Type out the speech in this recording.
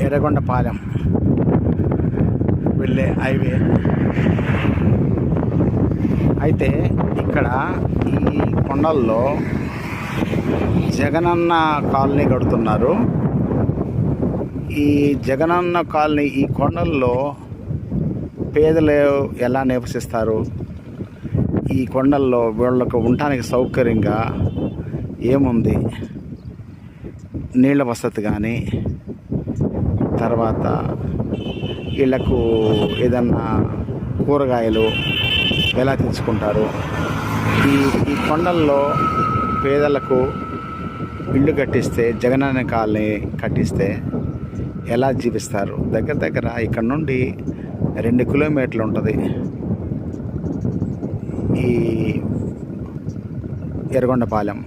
ఎర్రగొండపాలెం వెళ్ళే హైవే. అయితే ఇక్కడ ఈ కొండల్లో జగనన్న కాలనీ కడుతున్నారు. ఈ జగనన్న కాలనీ ఈ కొండల్లో పేదలు ఎలా నివసిస్తారు, ఈ కొండల్లో వీళ్ళకు ఉండటానికి సౌకర్యంగా ఏముంది, నీళ్ళ వసతి కానీ, తర్వాత వీళ్ళకు ఏదన్నా కూరగాయలు ఎలా తెచ్చుకుంటారు, ఈ కొండల్లో పేదలకు ఇల్లు కట్టిస్తే, జగనన్న కాలనీ కట్టిస్తే ఎలా జీవిస్తారు. దగ్గర దగ్గర ఇక్కడ నుండి 2 కిలోమీటర్లు ఉంటుంది ఈ ఎర్రగొండపాలెం.